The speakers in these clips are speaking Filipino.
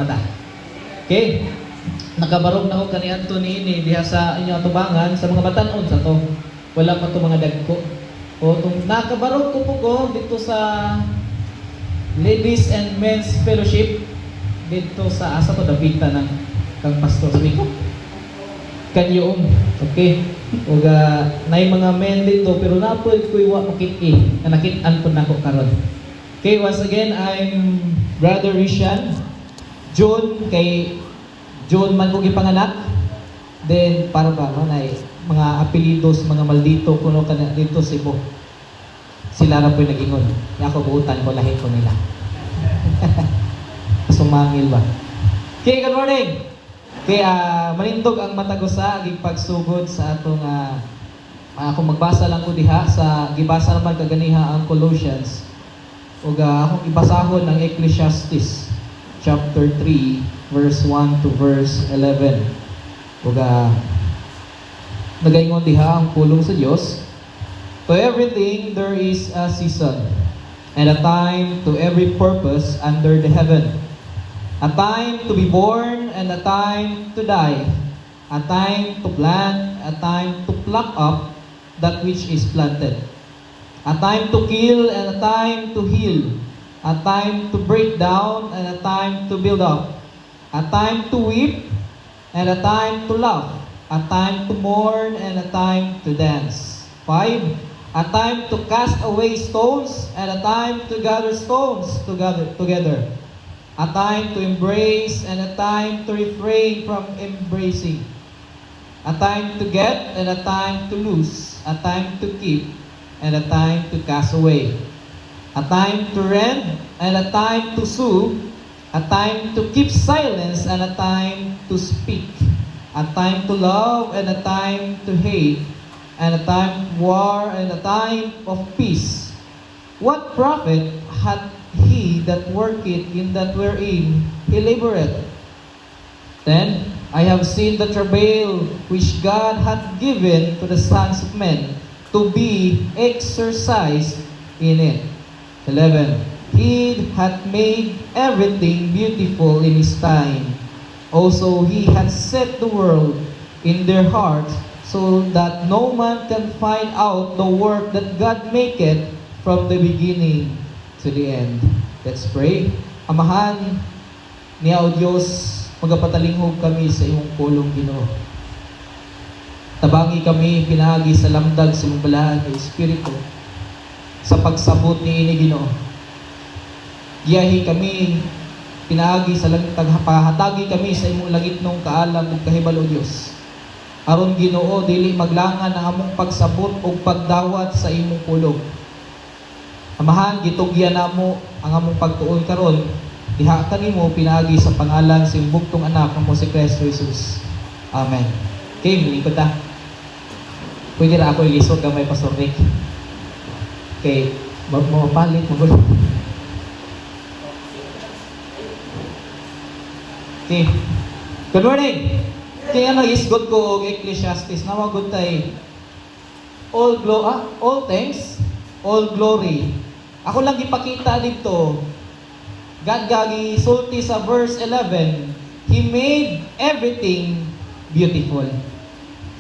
mata. Okay? Nakabarog na ko kani Anthony ni diha sa inyo atubangan sa mga batan-on sa to. Wala pa to mga dagko. O tung nakabarog ko po ko dito sa Ladies and Men's Fellowship dito sa asa to dabita ng kang pastor sabi ko. Kanyoon. Okay. Uga nay mga men dito pero napoy ko wa makit-i. Nakit-an po nako karon. Okay, once again I'm Brother Rishan. John kay John man ko gipanganak. Then para ba no nay mga apelyidos, mga maldito kuno kana dito sa Cebu. Sila ra po nagingon. Ako buutan ko lahi ko nila. Sumangil ba? Okay, good morning. Okay, manindog ang matagusa aging pagsugod sa atong kung magbasa lang ko diha sa gibasa naman kaganiha ang Colossians. Ug akong ibasahon ang Ecclesiastes chapter 3 verse 1 to verse 11. Ug nagaingon diha ang pulong sa Dios. To everything there is a season, and a time to every purpose under the heaven. A time to be born and a time to die. A time to plant, a time to pluck up that which is planted. A time to kill and a time to heal. A time to break down and a time to build up. A time to weep and a time to laugh. A time to mourn and a time to dance. 5. A time to cast away stones and a time to gather stones together. A time to embrace and a time to refrain from embracing. A time to get and a time to lose. A time to keep and a time to cast away. A time to rend and a time to sue. A time to keep silence and a time to speak. A time to love and a time to hate. And a time of war and a time of peace. What profit hath he that worketh in that wherein he laboureth? Then I have seen the travail which God hath given to the sons of men to be exercised in it. 11. He hath made everything beautiful in his time. Also he hath set the world in their hearts, so that no man can find out the work that God maketh from the beginning to the end. Let's pray. Amahan niya o Diyos, magapatalinghob kami sa imong pulong Ginoo. Tabangi kami pinagi sa lamdag sa imong balahan ng Espiritu sa pagsabot ni ini Ginoo. Giyahi kami pinagi sa langtag, pahatagi kami sa imong langitnong kaalam ug kahibalo Dios. Aron Ginoo dili maglangan ang among pagsabot ug pagdawat sa imong pulong. Amahan gitugyan namo ang among pagtuon karon diha kanimo pinagi sa pangalan sa imong bugtong anak nga si Kristo Jesus. Amen. Okay, milikod ta. Pwede ra ako ilisod gamay Pastor Rick. Okay, mapalit mo gulo. Okay. Good morning. Kaya isgot ko og Ecclesiastes nawagod tay all thanks, all glory. Ako lang ipakita dito. God gagi sulti sa verse 11, He made everything beautiful.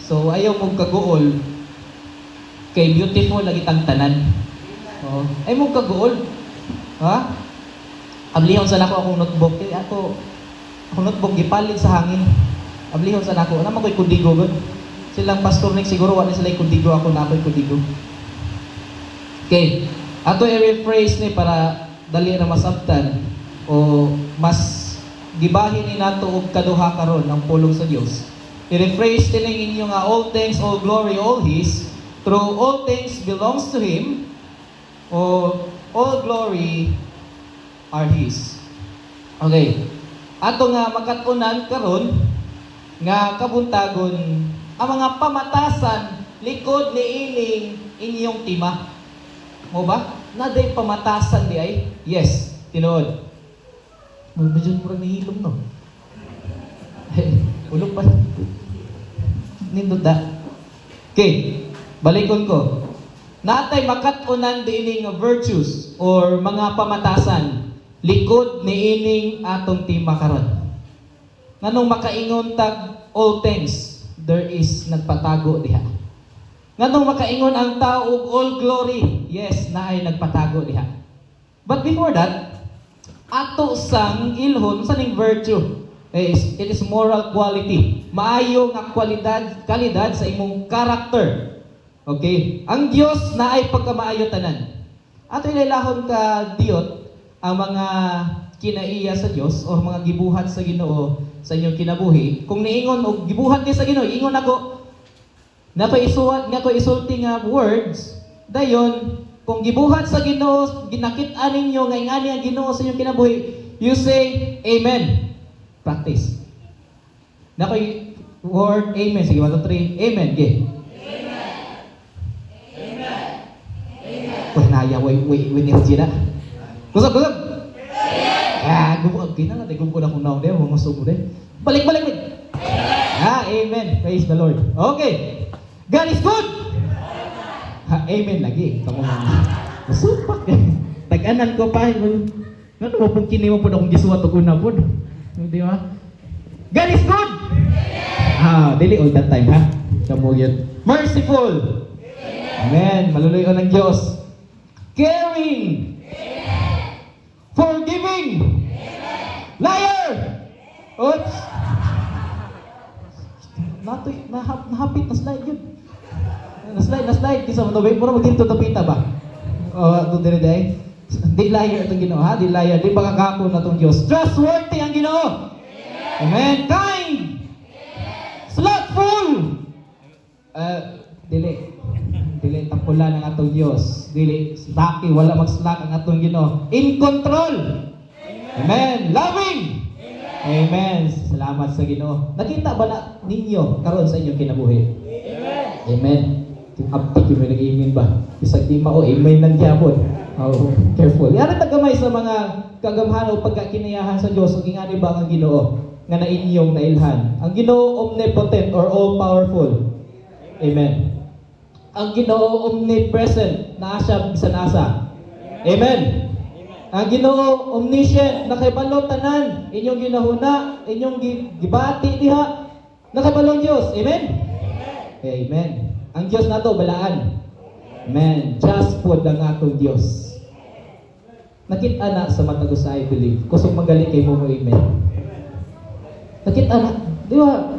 So ayaw mong kaguol kay beautiful lagi tang tanan. Oh, ay mong kaguol. Ha? Ablihon sa nako akong notebook kay akong notebook gipalit sa hangin. Ablihon sa nako, naman ko'y kudigo gud. Silang pastor nik siguro wala sila kudigo, ako na ako'y kudigo. Okay, ato i-rephrase ni para dali na masabtan o mas gibahin ni nato og kaduha karon ang pulong sa Dios. I-rephrase tining inyo nga all thanks, all glory, all His, through all things belongs to Him, o all glory are His. Okay, ato nga makatunan karon nga kabuntagon ang mga pamatasan likod niining inyong tima. Mo ba? Naday pamatasan di ay? Yes, tinuod. Medyo murang nihilom no. Ulog pa. Nindot da. Okay, balikon ko. Natay makatunan diining virtues or mga pamatasan likod niining atong tema karon. Nganong makaingon tag all things, there is nagpatago diha. Nganong makaingon ang tao og all glory, yes, naay nagpatago diha. But before that, ato sang ilhon sa ning virtue. It is moral quality. Maayo nga kalidad sa imong character. Okay? Ang Dios naay pagkamaayo tanan. Ato ilailahon ka diot ang mga kinaiya sa Dios o mga gibuhat sa Ginoo sa inyong kinabuhi. Kung niingon og gibuhat ni sa Ginoo, ingon ako napaisuwat nga ko isulti nga words, dayon kung gibuhat sa Ginoo, ginakit-an ninyo nga ingani ang Ginoo sa inyong kinabuhi, you say amen. Practice. Nakoy word amen. Sige, 1, 2, 3. Amen. Okay. Wah, naya, wait, energy na. Kusog. Gumugod. Kina na, gumugod akong naon din, mamusog mo din. Balik. Amen. Praise the Lord. Okay. God is good. Amen lagi. Kamu nga. Masupak. Tag-anan ko pa. Ano mo pong kini mo po akong gisuwat o una po. Di ba? God is good. Dili all that time, ha? Kamu yun. Merciful. Amen. Maluluyo ng Diyos. Caring. Forgiving. Liar. Oops. Nahapit na slide yun. Na-slide. Kisa mo ito, puro magdito tapita ba? Ito dire. Di liar itong Ginoo, ha? Di liar. Di pagkakako na itong Diyos. Trustworthy ang Ginoo. Amen. Kind. Slothful. Dili tapulan ang atong Dios. Dili slaki, wala mag-slack ang atong Ginoo. In control. Amen. Loving. Amen. Salamat sa Ginoo. Nakita ba na ninyo karon sa inyong kinabuhi? Amen. Abtik yung may nag-amen ba? Isang di mao, amen lang gyapon. Careful. Yan ang tagamay sa mga kagamhan o pagkakinayahan sa Diyos. Kung ingani ba ang Ginoo nga na inyong nailhan? Ang Ginoo omnipotent or all-powerful. Amen. Ang Ginoo omnipresent, naa siya bisan asa. Amen. Ang Ginoo omniscient, nakahibalo tanan, inyong ginahuna, inyong gibati diha, nakahibalong Dios. Amen. Amen. Ang Dios nato balaan. Amen. Just food ang atong Dios. Nakita na sa matag usa, I believe. Kusog magaling kay mo amen. Nakita na, di ba?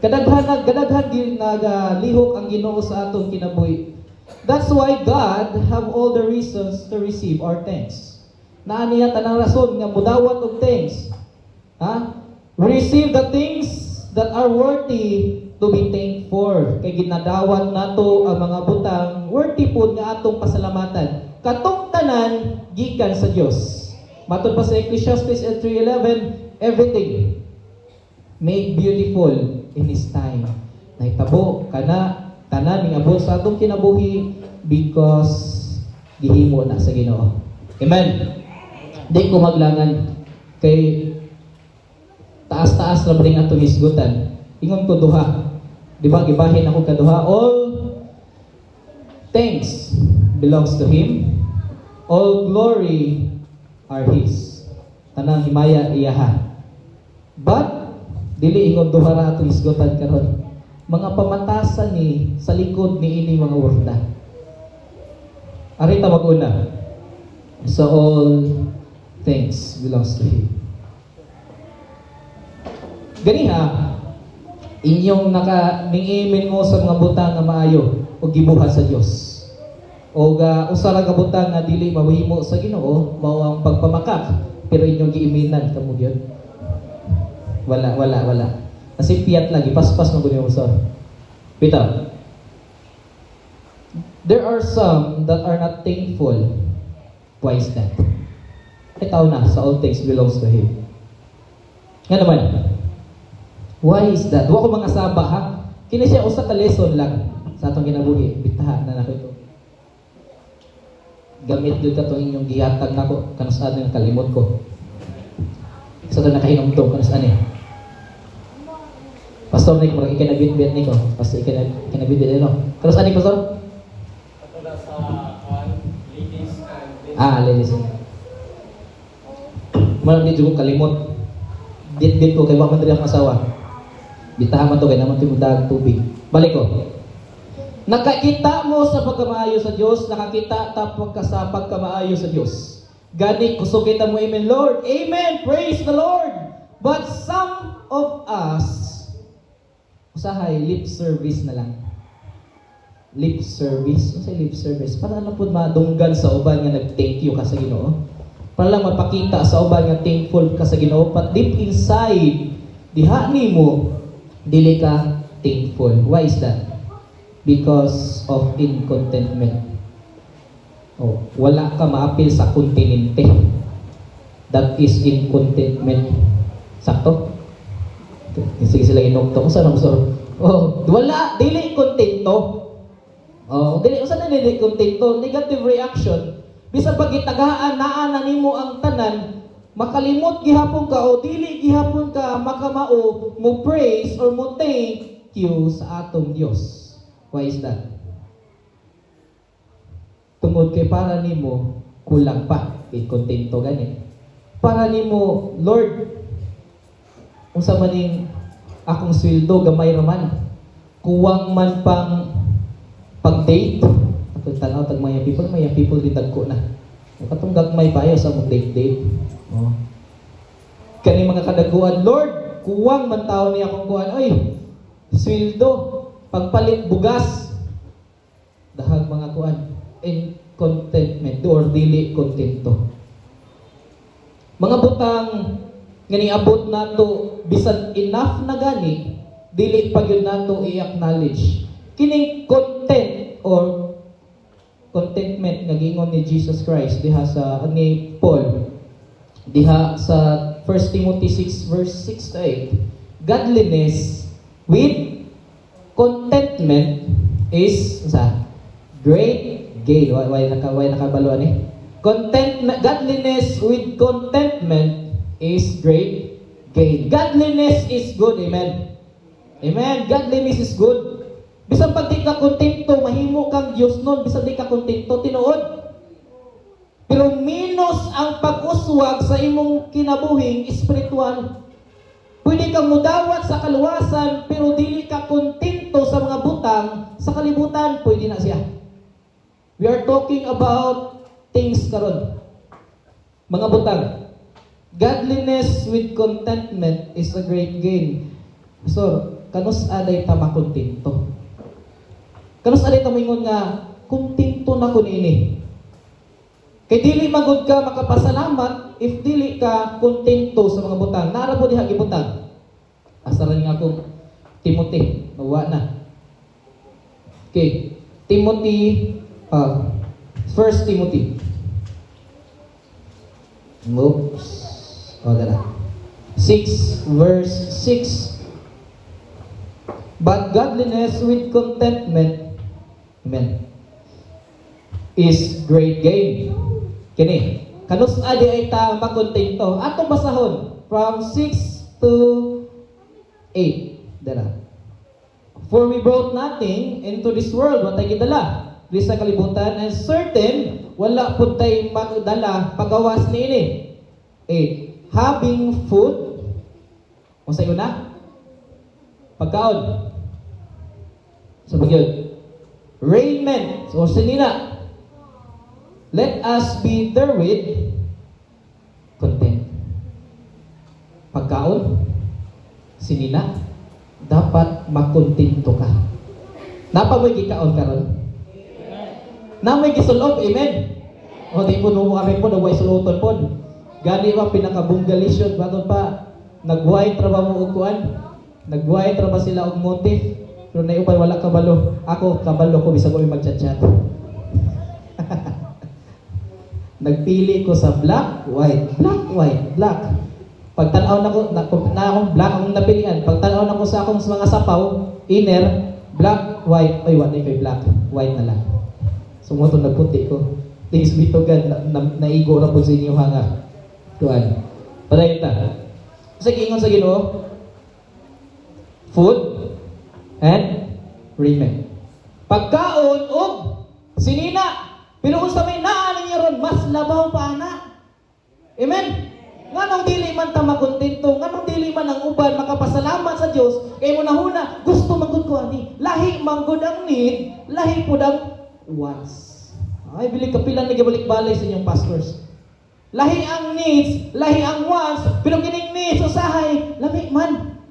Kadaghan din nagalihok ang Ginoo sa atong kinabuhi. That's why God have all the reasons to receive our thanks. Naaniya tanang rason nga mudawat og thanks. Receive the things that are worthy to be thanked for. Kay ginadawat nato ang mga butang worthy pud nga atong pasalamatan. Katong tanan gikan sa Dios. Matod pa sa Ecclesiastes 3:11, everything made beautiful in His time. Nahitabo kana tanan ning abot sa atong kinabuhi because gihimo na sa Ginoo. Amen. Di ko maglangan kay taas-taas ra ring atong hisgutan. Ingon ko duha. Di ba gibahin ako kaduha? All thanks belongs to Him. All glory are His. Tanang himaya iyaha. But dili ingon duha ra atong hisgutan karon. Mga pamatasan ni sa likod ni ini mga worda. Arita mag-una. So all things belongs to Him. Ganiha, inyong naka-ning-amen mo sa mga butang nga maayo o gibuhat sa Dios. O usa ra ka butang nga dili mahimo sa Ginoo, mao ang pagpamakak, pero inyong giiminan kamo gyud. Wala. Kasi piyat lagi, paspas mo guni mo sir. Bitaw. There are some that are not thankful. Why is that? Itaw na, sa all things belongs to Him. Nga naman, why is that? Wa ko mga saba ha. Kini siya usa ka lesson lang sa atong kinabuhi. Bitahan na nako ito. Gamit gyud ka to inyong gihatag nako kanus ani kalimot ko. Sa to nakahinom to kanus ani. Pastor Nick, murag ikinabit-bit niko. Pastor ikinabit-bit no. Kanus ani pastor? Ladies. Malam di ko kalimot. Dit ko kay wa man diri akong asawa. Bitahan man to kay naman timudag tubig. Balik ko. Nakakita mo sa pagkamaayo sa Diyos, nakakita ta sa pagkamaayo sa Diyos. Gani kusog kita mo, amen Lord. Amen. Praise the Lord. But some of us usahay lip service na lang. Lip service. Ano sa lip service? Para lang po madunggan sa uban nga nag-thank you ka sa Ginoo. Para lang mapakita sa uban nga thankful ka sa Ginoo. But deep inside, diha nimo dili ka thankful. Why is that? Because of incontentment. Oh, wala ka maapil sa kontinente. That is incontentment. Sakto? Sige sila inokto. Saan ang gusto? Oh, wala. Dili kontento. Oh, dili. Saan na dili kontento? Negative reaction. Bisa pagitagahaan, naa nimo ang tanan, makalimot gihapon ka o dili gihapon ka makamao mo praise or mo thank you sa atong Dios. Why is that? Tungod kay para nimo kulang pa, kontento gani. Para nimo, Lord, unsa maning akong sweldo gamay ra man. Kuwang man pang pag-date. Atong tanaw tag maya people din dagko na. Katong gagmay payo sa mong date. Oh. Kani mga kadaguan, Lord, kuwang man tawo ni akong kuan, oy. Sweldo, pagpalit bugas. Dahag mga kuan, contentment or dili kontento. Mga butang nga niabot nato bisan enough na gani dili pa gyud nato i-acknowledge kining content or contentment nga gingon ni Jesus Christ diha sa ni Paul diha sa 1 Timothy 6 verse 6 to 8. Godliness with contentment is sa great gain. Why nakabalo ani? Godliness with contentment is great gain. Godliness is good, amen. Amen. Godliness is good. Bisan pag di ka kontento, mahimo kang Diyos nun. Bisan di ka kontento, tinuod. Pero minus ang pag-uswag sa imong kinabuhing espiritual. Pwede kang mudawat sa kaluwasan, pero dili ka kontento sa mga butang, sa kalibutan, pwede na siya. We are talking about things karon. Mga butang. Godliness with contentment is a great gain. So, kanus aday ta makontento. Kanus aday ta moingon nga kontento na kun ini. Kay dili magud ka makapasalamat if dili ka kontento sa mga butang. Naara po diha gibutang. Asaran nga akong Timothy, nawa na. Okay, Timothy 1 Timothy. Oops. O, dala. 6 verse 6. But godliness with contentment, amen, is great gain. Kini, kanus adi ay ta makontento. Atong basahon from 6 to 8. Dala. For we brought nothing into this world, what ay gidala? Di sa kalibutan, and certain, wala po tayo magdala pagawas ni ini. 8. Having food, o sa iyo na? Pagkaon. So, bagyod. Raiment, o sinina. Let us be therewith content. Pagkaon, sinina, dapat makontento ka. Napa mo'y gikaon karon? Na may gisulob, amen? O di po nung kami po, nagway suluton po. Gani ba pinakabungalisyon, bago pa, nagway trabaho mo ukuan, nagway trabaho sila og motif, pero naiubay wala kabalo. Ako, kabalo ko, bisa ko mag-chat-chat. Nagpili ko sa black, white, black. Pagtanaw na ko, akong black akong napilian. Pagtanaw na ko sa akong mga sapaw, inner, black, white, ay, wala kay black, white na lang. Sumuto nagputi ko. Things bitogan, naigo na po sa inyo hanga. Tuan. Paray ta. Sige, ingon sa Ginoo. Food and raiment. Pagkaon og sinina. Pero kung sa may naan ninyo ron, mas labaw pa na. Amen? Nganong dili man ta makontento, nganong dili man ang uban makapasalamat sa Dios kay mo nahuna gusto manggod ko ani. Lahi manggod ang need, lahi pud ang wants. Ay bili kapilan ni gibalik-balik sa inyong pastors. Lahi ang needs, lahi ang wants, pero kining needs usahay lami man.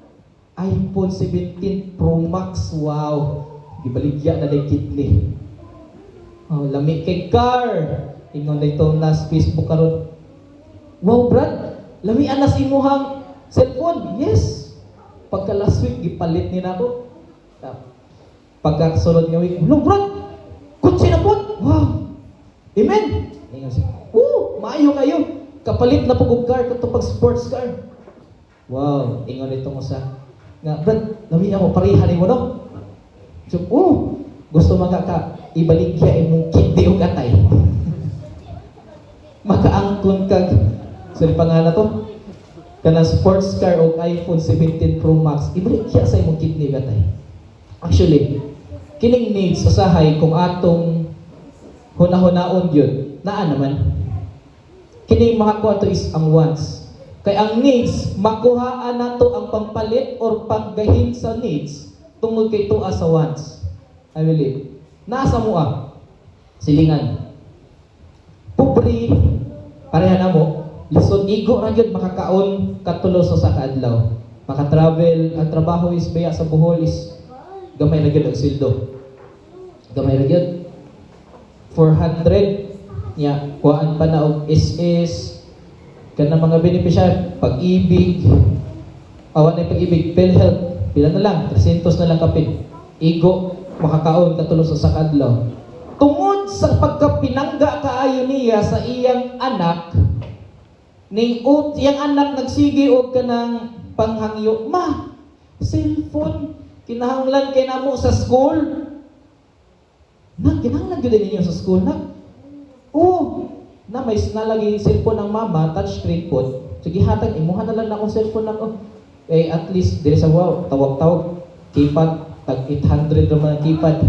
iPhone 17 Pro Max, wow. Gibaligya na day kitli. Oh, lami kay car. Ingon dito nas Facebook karon. Wow, Brad. Lami anas imuhang cellphone. Yes. Pagka last week gipalit ni nako. Pagka sunod nga week, "Lo, Brad. Kutsi na pod." Wow. Amen. Ingon siya. Maayo kayo. Kapalit na pug car kato pag sports car. Wow, ingon dito mo sa nga, Brad, lami ako pareha nimo no. So, gusto ka ibaligya imong kidney ug atay. Makaangkon kag sa pangalan to kana sports car o iPhone 17 Pro Max ibaligya sa imong kidney gatay. Actually kining needs usahay kung atong hunahon yun naa naman kining makakuha to is ang wants kay ang needs makuhaan nato ang pampalit or paggahin sa needs tungod kay tuwa sa wants. I believe nasa mua silingan pobre pareha na mo lisod igo ra gyud makakaon katulo sa kaadlaw. Maka-travel, ang trabaho is baya sa Bohol is gamay ra gyud ang sildo. Gamay ra gyud. 400 nya kuan pa na og SS kana mga beneficiary pag-ibig awan ay pag-ibig PhilHealth pila na lang 300 na lang kapit. Igo makakaon katulo sa kaadlaw. Tungod sa pagkapinangga kaayo niya sa iyang anak ning iyang anak nagsige og kanang panghangyo, "Ma, cellphone kinahanglan kay namo sa school." Kinahanglan gyud ninyo sa school na. Na may nalagi cellphone ng mama, touchscreen pod. Sige hatag imuha na lang akong cellphone nako. At least diri sa tawag-tawag keypad tag 800 ra man keypad,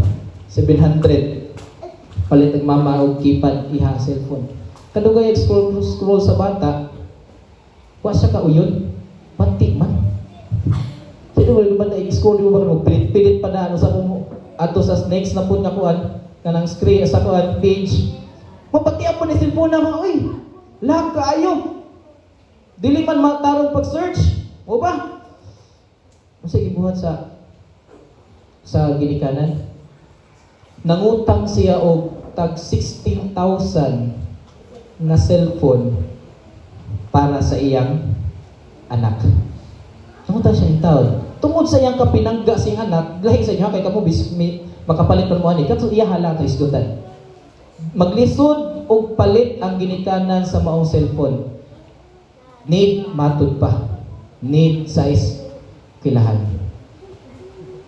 700. Palit ang mama og keypad ihang cellphone. Kadugay scroll sa bata, wa siya kauyon, panti man. Sino wala ba na i-scroll mo ba mo pilit pa na ano sa mo ato sa next na pud nga kuan kanang screen sa kuan page. Mapati po ni cellphone na mga lag kaayo. Dili man matarong pag-search. O ba? Kasi ibuhat sa ginikanan. Nangutang siya og tag 16,000 na cellphone para sa iyang anak. Nangutang siya ng taon. Tungod sa iyang kapinangga sa iyang anak, lahi sa inyo, kay kamo makapalit pa mo ani. Kato iya hala ito isgutan. Maglisod og palit ang ginikanan sa maong cellphone. Need matud pa. Need size kilahan.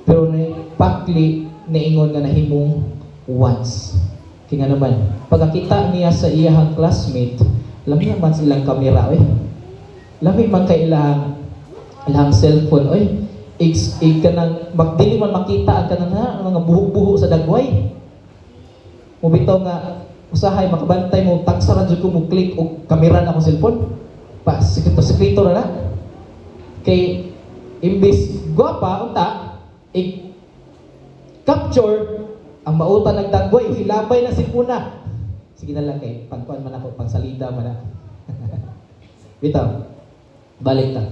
Pero pakli naingon nga nahimong wants. Kaya naman, pagkakita niya sa iyang classmate, lami man silang kamera, lami man kay ilang cellphone, kanang magdili man makita ang kanang mga buhok-buhok sa dagway. Mubitaw nga, usahay, makabantay mo, tagsara dyan ko mo click o kamera na akong cellphone. Sekreto na na. Kay, imbis gwapa, unta, capture ang mautan ng dagway, hilabay na sipuna. Sige na lang kay, pagkuhan man ako, pangsalida man ako. Bitaw, balik ta.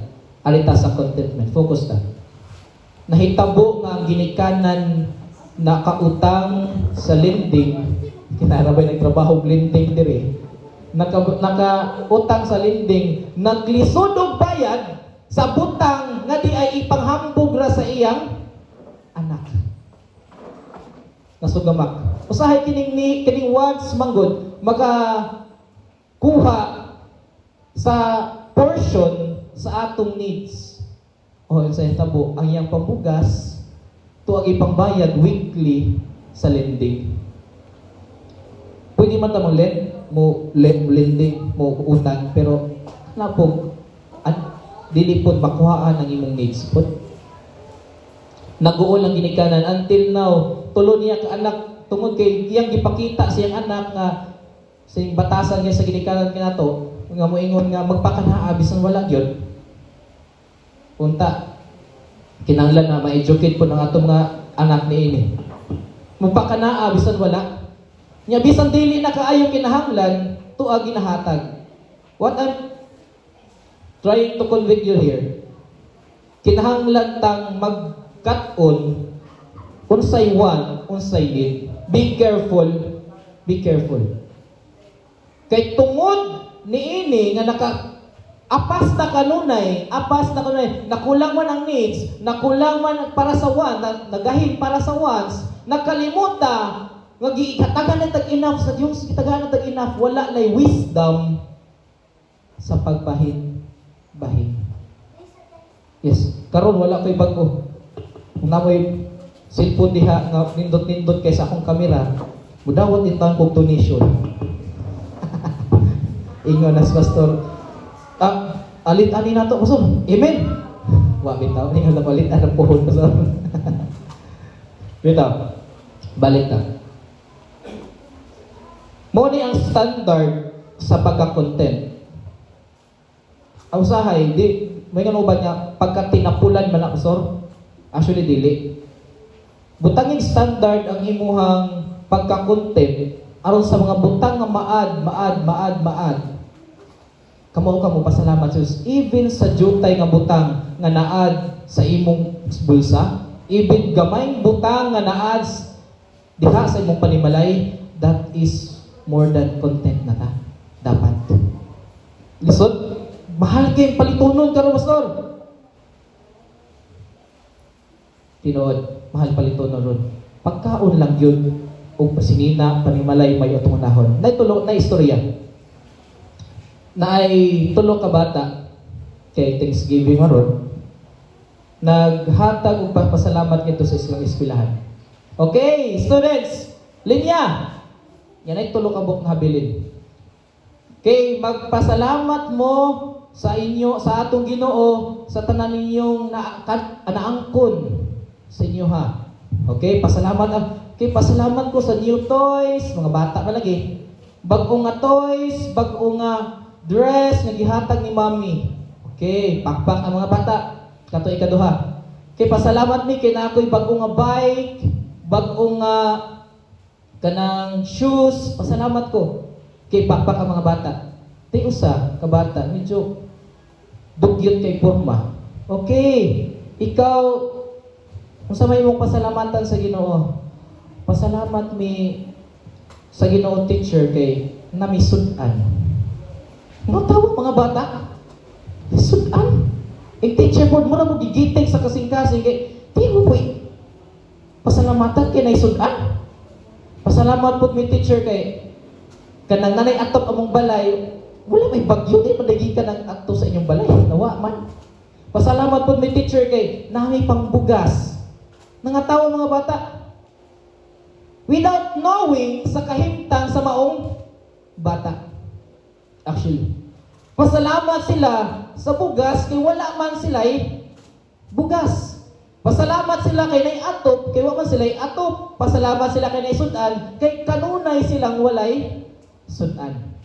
Alita sa contentment, focus ta. Nahitabo nga ang ginikanan na kautang sa lending, kinarabay nagtrabaho lending dire. Nakautang sa lending, naglisod og bayad sa butang nga di ay ipanghambog ra sa iyang anak. Nasugamak. Usahay kining words manggod kuha sa portion sa atong needs. Sa tabo ang iyang pambugas tuwag ipangbayad weekly sa lending. Pwede man ta lending mo utang pero napog dili pod makuhaan ang imong needs pod. Naguol ang ginikanan until now tulo niya ka anak tungod kay iyang gipakita sa iyang anak nga sa batasan niya sa ginikanan kinato nga moingon nga magpakanaa bisan wala gyud. Unta kinahanglan na ma-educate po ng atong nga anak niini. Magpakanaa bisan wala. Nya bisan dili na kaayo kinahanglan tuag ginahatag. What I'm trying to convict you here, kinahanglan tang mag-cut-on unsay want, unsay need. Be careful, be careful. Kay tungod niini nga apas na kanunay, nakulang man ang needs, nakulang man para sa want, nagahin para sa wants, nakalimuta, katagan na tag-enough sa Diyos, katagan na tag-enough, wala lay wisdom sa pagbahin. Yes, karon wala ko'y bago. Kung namoy cellphone diha, nga nindot-nindot kay sa akong kamera, mudawat itang kong donation. Ingon as pastor, alit-ani na to, pastor. Amen. Wa bitaw ni nga alit ang pohon, pastor. Bitaw. Balik ta. Mo ni ang standard sa pagka-content. Ang usahay, di may nga ba niya pagka tinapulan man na, pastor? Actually dili. Butangin standard ang imuhang pagka-content aron sa mga butang nga maad. Kamo pasalamat Diyos. Even sa jutay nga butang nga naad sa imong bulsa, even gamay butang nga naad diha sa imong panimalay, that is more than content na ta. Dapat. Lisod, mahal kayong palitunon karon pastor. Tinood, mahal palitunon ron. Pagkaon lang yun, o pasinina, panimalay, may utungunahon. Naitulo na istorya. Na ay tulo ka bata kay Thanksgiving maron, naghatag og pasalamat nito sa ilang eskwelahan. Okay, students, linya. Yan ay tulo ka buk nga habilin. Okay, magpasalamat mo sa inyo, sa atong Ginoo, sa tanan ninyong naangkon sa inyo ha. Okay, pasalamat ko sa new toys, mga bata pa lagi. Bag-o nga toys, bag-o nga dress nga gihatag ni mommy. Okay, pakpak ang mga bata. Kato ikaduha. Okay, pasalamat mi kay na ako'y bag-o nga bike, bag-o nga kanang shoes, pasalamat ko. Okay, pakpak ang mga bata. Tay usa ka bata, medyo dugyot kay porma. Okay, ikaw unsa may imong pasalamatan sa Ginoo? Pasalamat mi sa Ginoo teacher kay namisud-an. Ano tawag mga bata? Sudan. Ang teacher board mo na mo gigitay sa kasing-kasing kay di mo po pasalamatan kay naisudan. Pasalamat po mi teacher kay kanang nanay atop among balay, wala may bagyo di padagi ka ng ato sa inyong balay. Nawa man. Pasalamat po mi teacher kay nami pangbugas. Nangatawa mga bata. Without knowing sa kahimtang sa maong bata. Actually, pasalamat sila sa bugas kay wala man sila'y bugas. Pasalamat sila kay nay atop kay wala man sila'y atop. Pasalamat sila kay nay sudan kay kanunay silang walay sudan.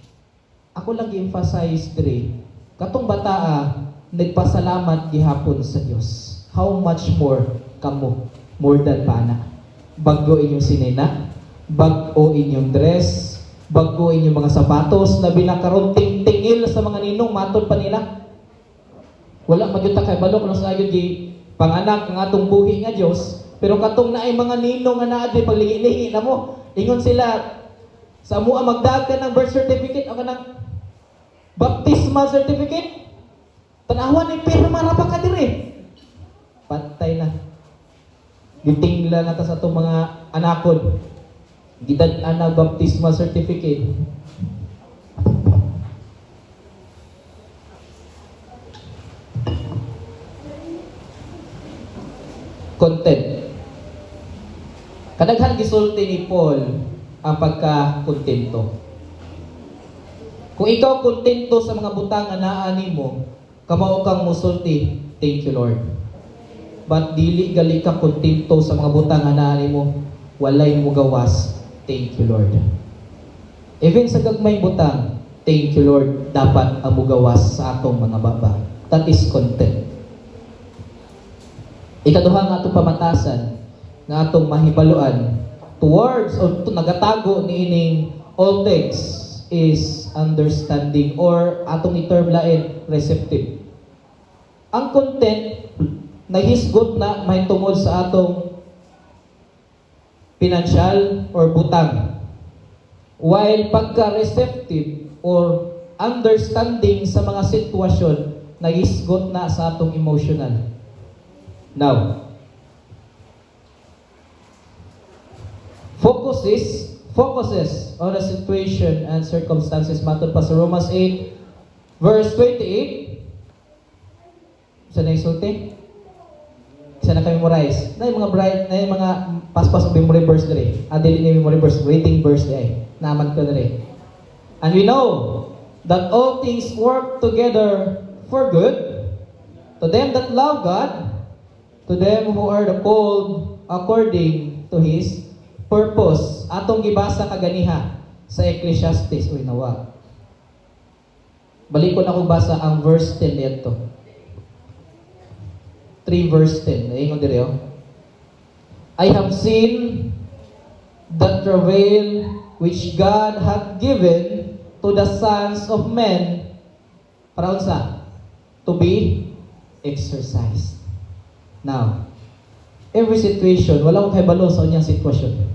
Ako lang i-emphasize dire, katong bataa nagpasalamat gihapon sa Dios. How much more kamo? More than pana. Bago inyong sinena, bago inyong dress, bago inyong mga sapatos na binakaroon tingil sa mga ninong matod pa nila. Wala magyuta kay balok no sa gyud di panganak nga atong buhi nga Dios, pero katong naay mga ninong nga naa di paglihi-lihi na mo. Ingon sila sa amo magdag ka ng birth certificate o kanang baptismal certificate. Tanawan ni pirma ra pa ka dire. Patay na. Gitingla na ta sa atong mga anakon. Gidad-an na baptismal certificate. Content. Kadaghan gisulti ni Paul ang pagka-kontento. Kung ikaw kontento sa mga butang nga naa nimo, kamao kang musulti, thank you Lord. But dili gali ka kontento sa mga butang nga naa nimo, walay mo gawas, thank you Lord. Even sa gagmay butang, Thank you, Lord. Dapat ang mugawas sa atong mga baba. That is content. Ikaduha nga atong pamatasan nga atong mahibaluan towards o nagatago niining all things is understanding or atong i-term lain receptive. Ang content nahisgot na may tungod sa atong financial or butang. While pagka-receptive or understanding sa mga sitwasyon nahisgot na sa atong emotional. Now, focuses on the situation and circumstances matod pa sa Romans 8 verse 28. Sa na isulti? Isa na memorize. Na yung mga bright, na yung mga paspas of memory verse na rin. Dili ni memory verse, reading verse na rin. Naman ko na rin. And we know that all things work together for good to them that love God, to them who are the called according to His purpose. Atong gibasa kaganiha sa Ecclesiastes. Uy, nawa. Balik ko na kung basa ang verse 10 nito. 3 verse 10. Naingon dire oh. I have seen the travail which God hath given to the sons of men para unsa? To be exercised. Now, every situation, wala ko kahibalo sa unyang sitwasyon.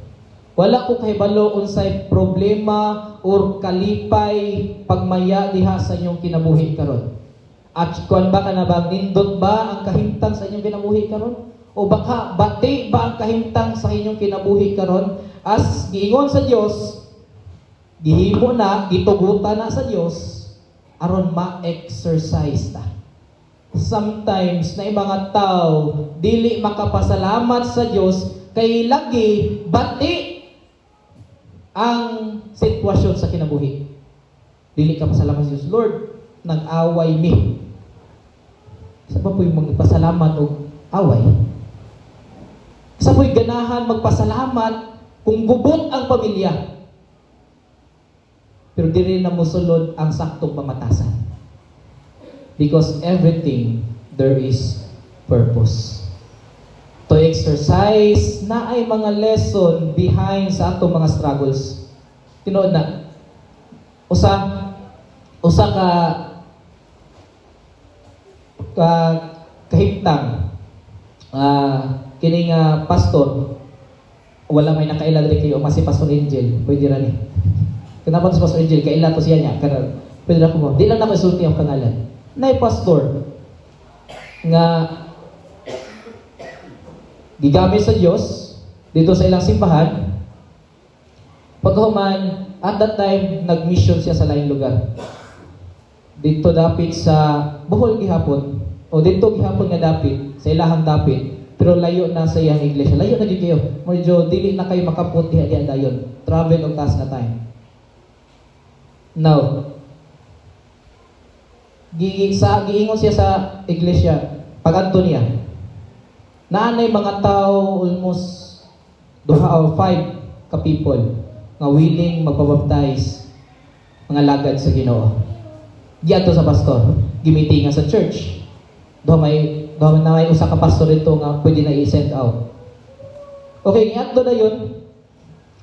Wala ko kahibalo unsay problema or kalipay pagmaya diha sa inyong kinabuhi karon. At kuan ba ka na ba, nindot ba ang kahimtang sa inyong kinabuhi karon? O baka bati ba ang kahimtang sa inyong kinabuhi karon? As giingon sa Dios, gihimo na, gitugutan na sa Dios aron ma-exercise ta. Sometimes na mga tao dili makapasalamat sa Dios kay lagi bati ang sitwasyon sa kinabuhi. Dili ka pasalamat sa Dios, Lord, nag-away mi. Sa pa po'y magpasalamat o away? Sa po'y ganahan magpasalamat kung gubot ang pamilya. Pero di rin na musulod ang saktong pamatasan. Because everything, there is purpose. To exercise na ay mga lesson behind sa atong mga struggles. Tinood na, usa ka kahimtang kining pastor wala may nakaila diri kayo si Pastor Angel pwede ra ni kanapon si Pastor Angel kaila to siya niya karon pwede ra ko mo di lang na isulti ang pangalan nay pastor nga gigamit sa Dios dito sa ilang simbahan paghuman at that time nag-mission siya sa laing lugar dito dapit sa Bohol gihapon o dito gihapon nga dapit sa ilahang dapit pero layo na sa iyang iglesia layo na di kayo medyo dili na kayo makaput diha dayon travel og taas na time now giingon siya sa iglesia pag-adto niya naanay mga tao almost 2 or 5 ka people nga willing magpabaptize mga lagad sa Ginoo giadto sa pastor gimitingan sa church do may usa ka pastor dito nga pwede na i-send out. Okay, giadto na yun.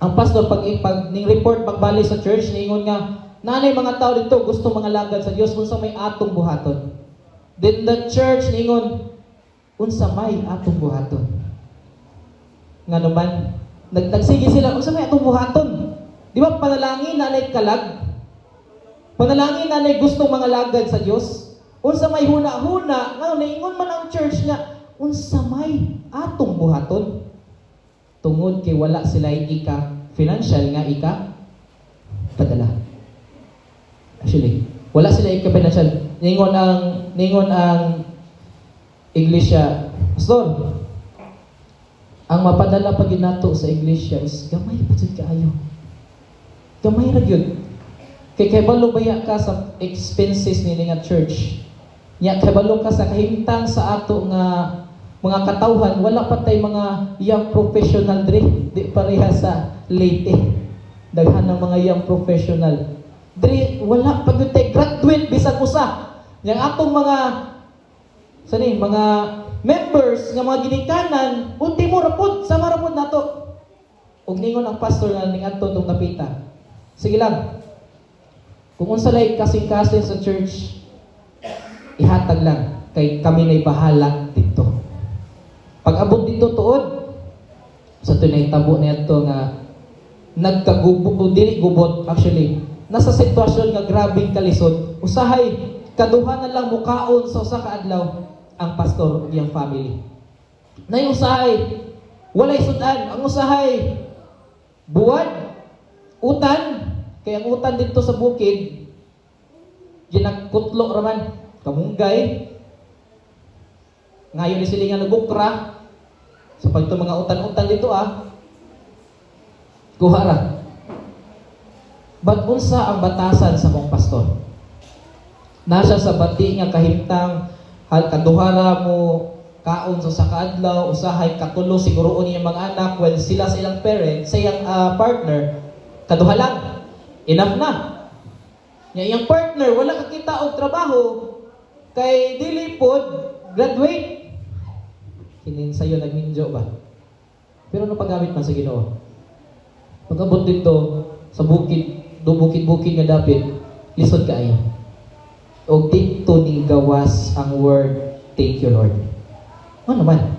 Ang pastor pag ning report pagbalik sa church niingon nga nanay mga tao dito gusto mga lagad sa Dios unsa may atong buhaton. Then the church niingon unsa may atong buhaton. Nga naman nagsige sila unsa may atong buhaton. Di ba panalangin nanay kalag? Panalangin nanay gusto mga lagad sa Dios. Unsa may huna-huna, nga naingon man ang church nga, unsa may atong buhaton. Tungod kay wala sila financial nga padala. Actually, wala sila financial. Ningon ang iglesia, Pastor, ang mapadala pag ginato sa iglesia is gamay pa jud kaayo. Gamay ra gyud. Kay kabalo baya ka sa expenses ni nga church. Nya kabalo ka sa kahimtang sa ato nga mga katawhan wala pa tay mga young professional di pareha sa late daghan ng mga young professional Diri wala pag yung graduate bisag usa. Yang atong mga members nga mga ginikanan, ultimo rapod sama rapod nato. Ug ningon ang pastor nga ning adto tong kapita. Sige lang. Kung unsa lay kasing-kasing sa church, ihatag lang kay kami nay bahala dito. Pag abot dito tuod sa tunay tabo niadto nga nagkagubot o dili gubot actually nasa sitwasyon nga grabing kalisod, usahay kaduha na lang mukaon sa usa ka adlaw ang pastor ug iyang family. Nay usahay walay sudan, ang usahay buwad, utan, kay ang utan dito sa bukid ginagkutlo raman kamunggay ngayon ni sila nga nagukra sa pagto mga utan-utan dito kuhara. But unsa ang batasan sa mong pastor? Nasa sa bati nga kahimtang kaduhara mo kaon sa kaadlaw, usahay katulo siguroon niyang mga anak when sila sa ilang parents, sa iyang partner, kaduha lang. Enough na. Nya iyang partner wala kakita og trabaho kay dili pod graduate. Kinin sayo nagminjo ba? Pero ano paggamit man sa Ginoo? Pag-abot dito sa bukid nga dapit, lisod kaayo. O dito ning gawas ang word, thank you Lord. Ano naman?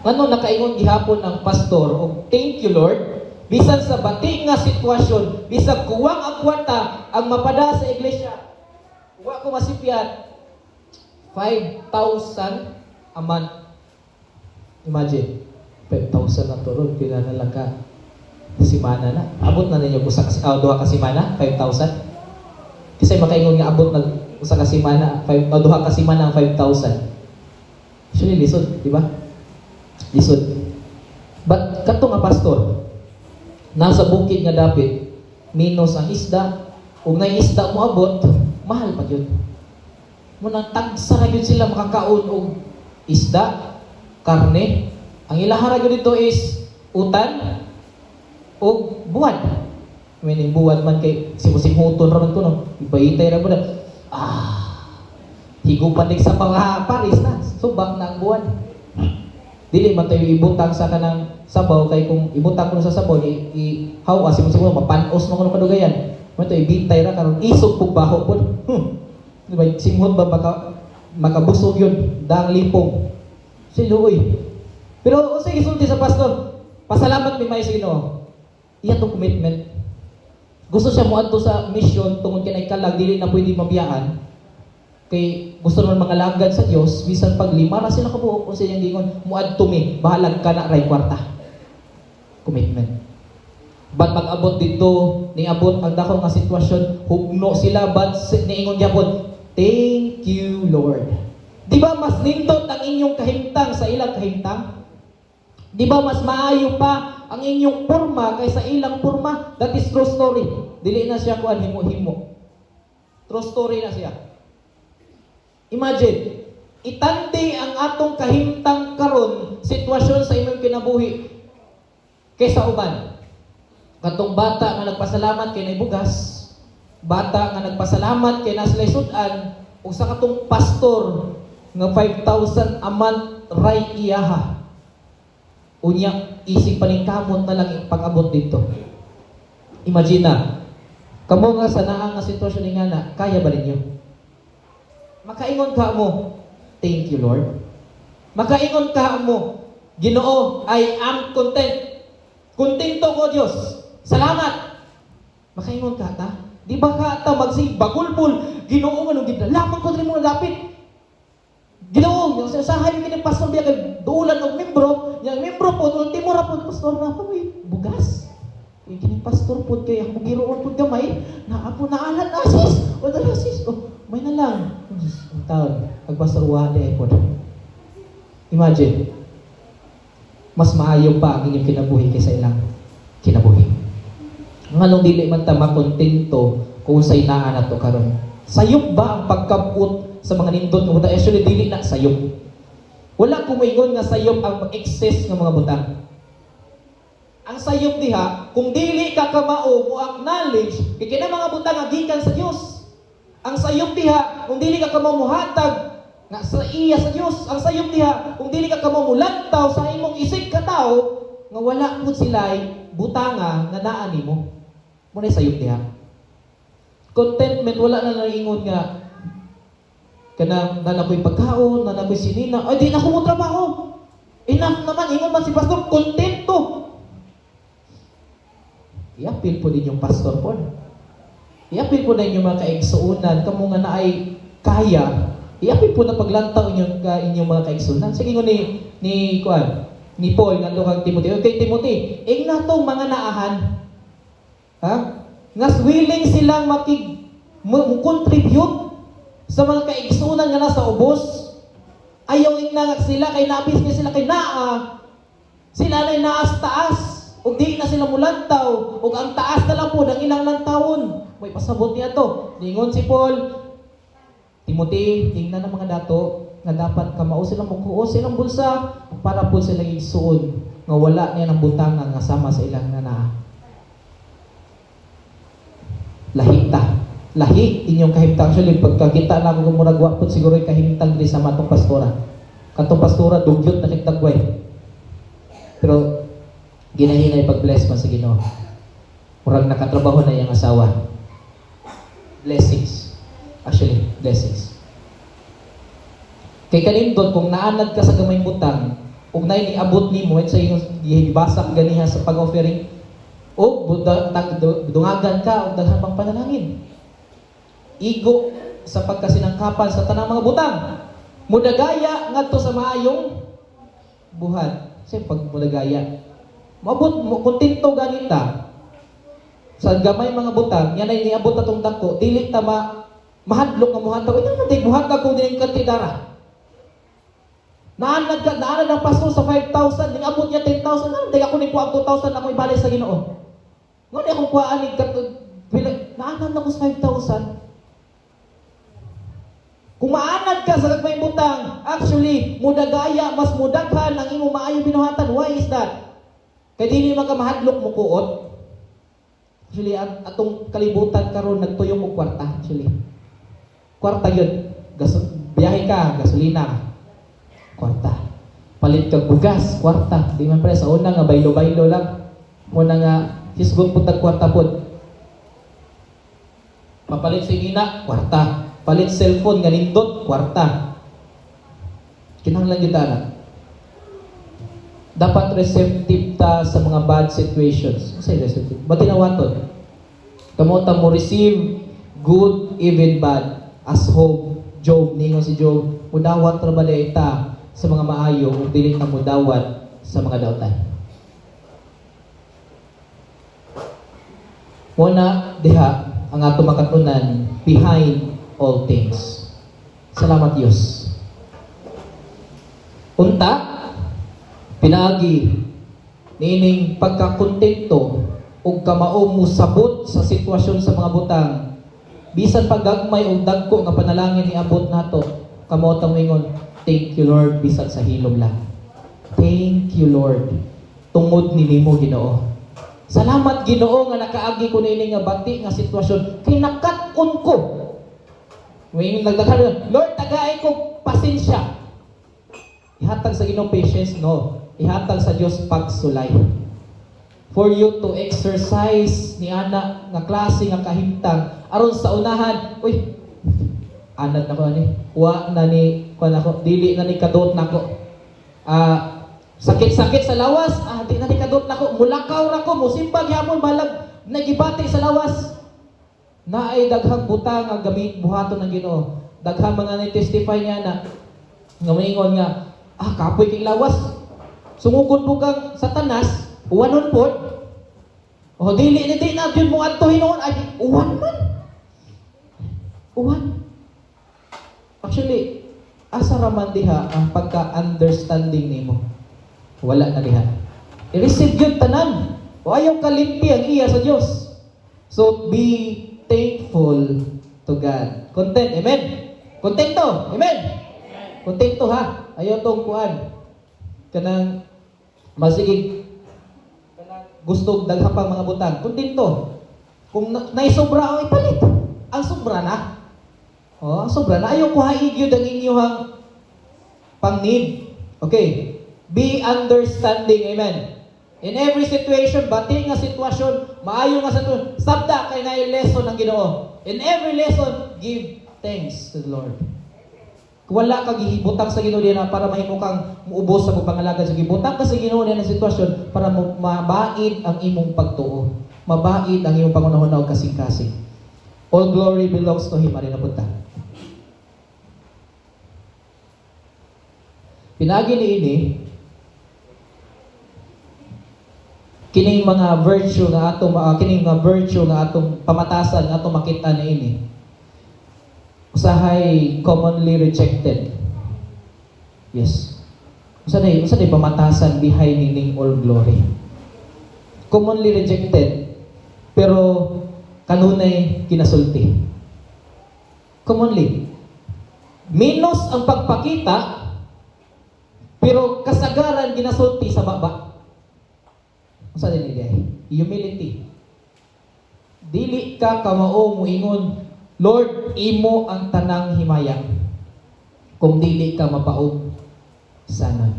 Ano nakaingon gihapon ang pastor o thank you Lord, bisan sa bati nga sitwasyon, bisag kuwang ang kwarta ang mapada sa iglesia. Wa ko masipyat 5,000 a month. Imagine, 5,000 na turon, pila na lang ka simana na. Abot na ninyo duha ka simana, 5,000. Kasi makaingon nga abot na usa ka simana, duha ka simana ang 5,000. Actually, lisod, di ba? Lisod. But kato nga pastor, nasa bukid nga dapit, minus ang isda, ug na isda mo abot, mahal pa yun. Muna tagsa na yun sila makakaon og isda, karne. Ang ilahara yun dito is utan o buwan. Meaning buwan man kay simusimuton raman to, no? Ibayitay na mo na. Higupan din sa mga Paris na. Subak na ang buwan. Dili man tayo ibutang sa kanang sabaw kay kung ibutang ko sa sabaw ihaw simusimuton mapanos mo kuno kadugayan. Mo to ibitay ra karon isog pug baho pod. Diba, simhot ba makabusog yun, daang lipong. Siluoy. Pero sige, sulti sa pastor, pasalamat may may sa Ginoo. Iyan itong commitment. Gusto siya muadto sa mission, tungod kinay kalag, dili na pwede mabiyaan. Kay gusto naman mga lagad sa Dios, bisan pag lima na sila kabuok, kung siya yung gingon, muadto mi, bahalag ka na ray kwarta. Commitment. But mag-abot dito, niabot ang dako nga sitwasyon, hugno sila, but niingon gyapon, thank you, Lord. Di ba mas nindot ang inyong kahimtang sa ilang kahimtang? Di ba mas maayo pa ang inyong porma kaysa ilang porma? That is true story. Dili na siya kuan himo-himo. True story na siya. Imagine, itandi ang atong kahimtang karon sitwasyon sa imong kinabuhi kaysa uban. Katong bata nga nagpasalamat kay naibugas, bata nga nagpasalamat kay naslay sudan, o sa katong pastor nga 5,000 a month ray iyaha. Unya isig paningkamot na lang pag-abot dito. Imagine na, kamo nga sa naang nga sitwasyon ni ngana, kaya ba ninyo? Makaingon ka mo, thank you Lord. Makaingon ka mo, Ginoo, I am content. Kontento ko Dios. Salamat. Makaingon ka ta? Di ba ka ta magsibagulbul, Ginoo nga nung gidalaman ko diri mo dapit. Ginoo, yung sasahay yung kinang pastor biya kay duulan og membro, yung membro po, ultimo ra po, pastor na po, bugas. Yung kinang pastor po, kay ang bugiroon po gamay, naapo naalan asis, o dalasis, may na lang. Ang taon, pagpastor wala po. Imagine, mas maayo pa ang inyong kinabuhi kaysa ilang kinabuhi. Nganong dili man ta makontento kung sa inaan nato karon. Sayop ba ang pagkabut sa mga nindot nga butang? Actually dili na sayop. Wala ko moingon nga sayop ang excess nga mga butang. ang sayop diha, kung dili ka kamao mo acknowledge, kay kina mga butang nga gikan sa Dios. Ang sayop diha, kung dili ka kamao muhatag nga sa iya sa Dios. Ang sayop diha, kung dili ka kamao mulantaw sa imong isig ka tao, nga wala pud sila'y butanga nga naa nimo. Mo na sayop diha. Contentment, wala na naingon nga kanang nanakoy pagkaon, nanakoy sinina, ay di na ko mo trabaho. Enough naman, ingon man si pastor, kontento. I-appeal po din yung pastor po. I-appeal po na inyong mga kaigsuunan, kamo nga na ay kaya, i-appeal po na paglantaw inyong mga kaigsuunan. Sige nga ni Paul, nga kang Timothy. Okay, Timothy, na tong mga naahan, ha? Ngas willing silang contribute sa mga kaigsuunan nga nasa ubos. Ayaw inangak sila, kay nabis niya sila kay naa. Sila na'y naas taas. O di na sila mulantaw. O ang taas na lang po ng ilang lang taon. May pasabot niya to. Ningon si Paul, Timothy, tingnan ng mga dato nga dapat kamao silang mukuo silang bulsa para po silang igsuon nga wala niya ng butangan nga sama sa ilang naa. Lahi inyong kahimtang. Actually, pagkakita na ako muragwa po siguro yung kahimtang din sa matong pastora. Katong pastora, dugyot na nagtagway. Pero, ginahinay pag-bless man sa Ginoo. Murag nakatrabaho na yung asawa. Blessings. Actually, blessings. Kay kanindot, kung naanad ka sa gamay butang, kung naay niabot ni mo, sa iyong gibasak ganiha sa pag-offering, o dungagan ka, o daghang pang panalangin. Igo sa pagkasinangkapan sa tanang mga butang. Mudagaya ngadto sa maayong buhat. Kasi pag mudagaya, maabot mo, kontento ganita. Sa gamay mga butang, yan ay niabot na itong dako, dili ta mahadlok nga muhatag. Ito naman, buhatag kung dining kantidara. Naanad ang pastor sa 5,000, niabot niya 10,000, hindi ako nikuha 2,000, ako ibalik sa Ginoo. Ngunit akong kuhaan, naanad ako sa 5,000. Kung maanad ka sa may butang, actually, mudagaya, mas mudaghan ang imo maayo binuhatan. Why is that? Kaya di naman ka mahadlok mo kuot. Actually, atong kalibutan karon nagtuyong mo kwarta. Actually, kwarta yun. Biyahe ka, gasolina, kwarta. Palit kag bugas, kwarta. Di man pala, sa una nga, baylo-baylo lang. Muna nga, hisgot po tag kwarta po. Papalit sa ina, kwarta. Palit cellphone, ganindot, kwarta. Kinahanglan yun na. Dapat receptive ta sa mga bad situations. Kasi receptive. Ba't tinawaton? Kamuta mo receive good, even bad. As hope, Job, ningon si Job, mudawat ra ba ita sa mga maayo kung dili na mudawat sa mga dautan. Muna, diha, ang ato makatunan, behind all things. Salamat Diyos. Unta, pinaagi, nining pagkakontento o kamao mo sabot sa sitwasyon sa mga butang. Bisan pagagmay o dagko nga panalangin ni abot nato, kamao tang ingon, thank you Lord, bisan sa hilom lang. Thank you Lord. Tungod ni nimo Ginoo. Salamat Ginoo nga nakaagi ko nini nga bati nga sitwasyon kay nakat-on ko. May nagdakhan, Lord, tagaay ko pasensya. Ihatag sa Ginoo patience, no. Ihatag sa Dios pagsulay. For you to exercise ni ana nga klase nga kahimtang aron sa unahan, uy, anad na ko ani. Wa na ni kuan ako, dili na ni kadot nako. Sakit-sakit sa lawas, di na ni kadot nako. Mulakaw ra ko, musimbag yapon balag nagibati sa lawas. Na ay daghang butang nga gamit buhaton ng Ginoo. Daghang mga ni-testify niya na nga moingon nga, kapoy kay lawas. Sumugod po kang satanas, uwanon po. O dili na yun mo adto hinuon ay uwan man. Uwan. Actually, asa raman diha ang pagka-understanding nimo. Wala na diha. I-receive yun tanan. O ayaw kalimpi ang iya sa Dios. So be thankful to God. Content, amen? Kontento, amen? Kontento ha? Ayaw tong kuan. Kanang masigig. Kanang gusto daghang pang mga butang. Kung dito, kung naisobra o ipalit. Ang sobra na. Oh, ang sobra na. Ayaw ko haigyod ang inyong pang-need. Okay. Be understanding. Amen. In every situation, bati nga sitwasyon, maayo nga sitwasyon, sabda kay na lesson ng Ginoo. In every lesson, give thanks to the Lord. Wala kang gihibutang sa Ginoo diyan para mahimo kang muubos sa pagpangalagad sa gibutang ka sa Ginoo diyan ng sitwasyon para mabaid ang imong pagtuo. Mabaid ang imong pangunahunaw kasing-kasing. All glory belongs to Him. Ari na punta. Pinagi niini kining mga virtue nga atong pamatasan nga atong makita niini. Usahay commonly rejected. Yes. Usahay pamatasan behind meaning all glory. Commonly rejected, pero kanunay kinasulti. Commonly. Minus ang pagpakita, pero kasagaran ginasulti sa baba. Usahay niya. Humility. Dili ka kamao muingon, Lord, imo ang tanang himaya. Kung dili ka mapaog sana.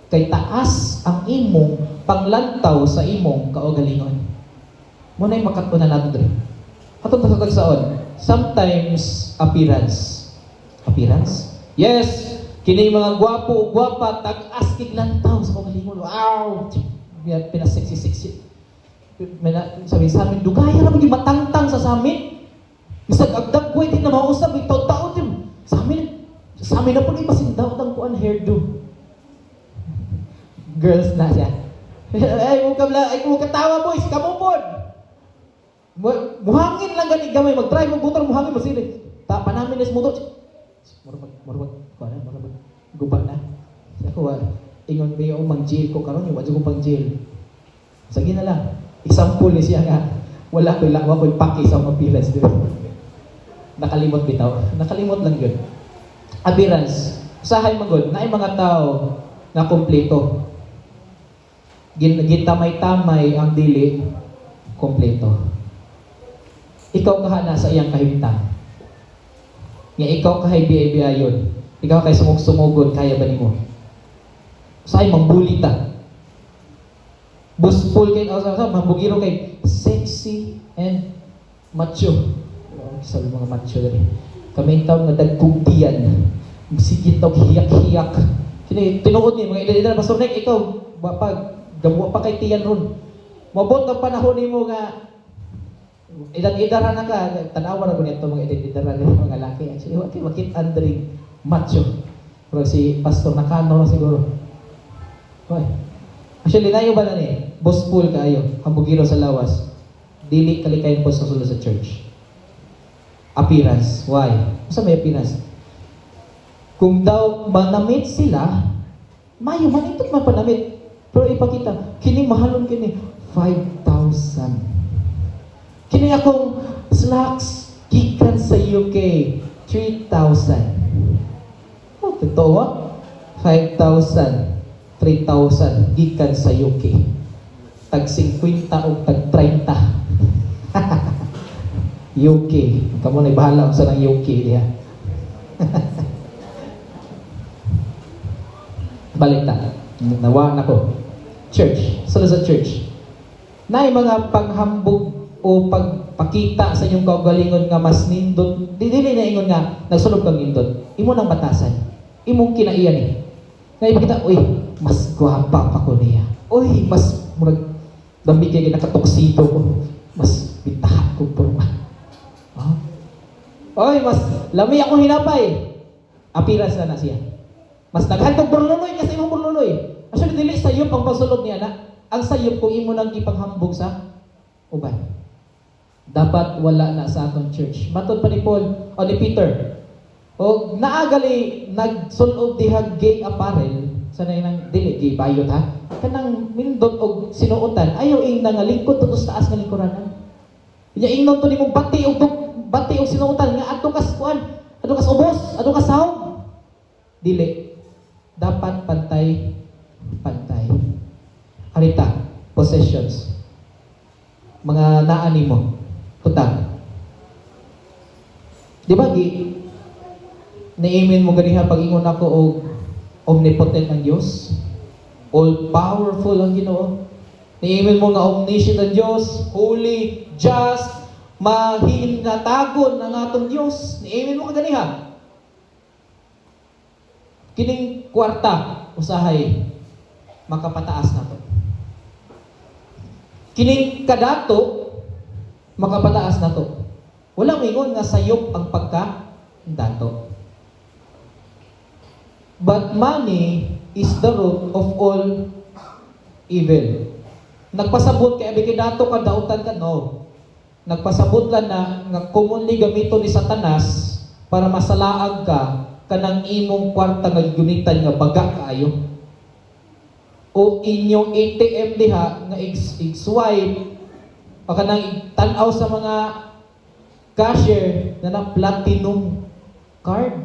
Kay taas ang imong panglantaw sa imong kaugalingon. Muna'y makatunan natin dre. Atong tatagsaon, sometimes appearance. Appearance? Yes, kini mga gwapo o gwapa tag-askig lantaw sa kaugalingon. Wow! Pinaseksi-seksi. Sabi sa amin, dugaya na maging matangtang sa amin. Bisag agdag ko, hindi na mausap, itaw-taon din. Sa amin na po rin masindaw ang kuan hairdo. Girls na siya. Ay, mo katawa boys, kamupod. Muhangin lang gani gamay, mag-try mo butang muhangin mo sili. Tapa namin is motor. Marabag, guban na. Ako, ingon ba yung mag-jail ko karon yung wadyo kong pang-jail. Sige na lang. Example ni siya nga, wala ko'y paki sa mga pilas dito. Nakalimot bitaw. Nakalimot lang yun. Appearance. Usahay magod, na mga tao na kompleto. Gitamay-tamay ang dili, kompleto. Ikaw kahana sa iyang kahimtang. Nga ikaw kahay biyayon. Ikaw kay sumug-sumugod, kaya ba ni mo? Usahay mambulita. Busful kay mambugiro kay sexy and macho. Sabi mga macho rin. Kami tawag na dagkugdiyan. Sigit tawag hiyak-hiyak. Tinuod ni mga edad-edad. Pastor Nick, ikaw, gawa pa kay tiyan ron. Mabot ang panahon ni mo nga edad-edara na ka. Tanawa na ko nito mga edad-edara na mga laki. Actually, wakit andring macho. Pero si Pastor Nakano na siguro. Actually, nayo ba na ni? Bossful kaayo. Hambugiro sa lawas. Dili kalikayin po sa sulod sa church. Appearance. Why? Masa may appearance? Kung daw manamit sila, mayo man ito man panamit. Pero ipakita, kini mahalon kini 5,000. Kini akong slacks gikan sa UK 3,000. Oh, totoo 5,000, 3,000 gikan sa UK. Tag 50 o tag 30. UK. Kamu na bahala sa ng UK diha. Balik na. Nawa na ko. Church. Sala sa church. Nay mga panghambog o pagpakita sa inyong kaugalingon nga mas nindot. Dili na ingon nga nagsulod kang nindot. Imo nang batasan. Imong kinaiyan eh. Nga ipakita, uy, mas gwapa pa ko niya. Uy, mas murag dami kay nakatoksito ko. Mas bitahan ko porma. Oy, mas lami akong hinapay. Appearance na siya. Mas naghantog burluloy kasi imong burluloy. Actually, dili sayop ang pagsulod niya na. Ang sayop kung imo nang ipanghambog sa uban. Dapat wala na sa atong church. Matod pa ni Paul o ni Peter. O naagali nagsulob dihag gay apparel. Sanay nang dili gay bayot ha. Kanang mindot og sinuotan ayaw ing nangalingkod tutos taas nga lingkuranan. Nya ingnon to nimong bati og sinuotan nga adto kas kuan, adto kas ubos, adto kas sahog. Dili. Dapat pantay. Harita. possessions. Mga naani mo. Tutang. Di ba, naimin mo ganiha pag-ingon ako o omnipotent ang Diyos? All-powerful ang Ginoo. Naimin mo nga omniscient ang Diyos, holy, just, mahinatagon ang atong Diyos. Naimin mo ka ganiha. Kining kwarta, usahay, makapataas na to. Kining kadato, makapataas na to. Walang ingon nga sayop ang pagka-dato. But money is the root of all evil. Nagpasabot kay abi dato ka dautan ka no. Nagpasabot lang na nga commonly gamito ni Satanas para masalaag ka kanang imong kwarta nga gunitan nga baga kaayo. O inyong ATM diha nga swipe o kanang tan-aw sa mga cashier na platinum card,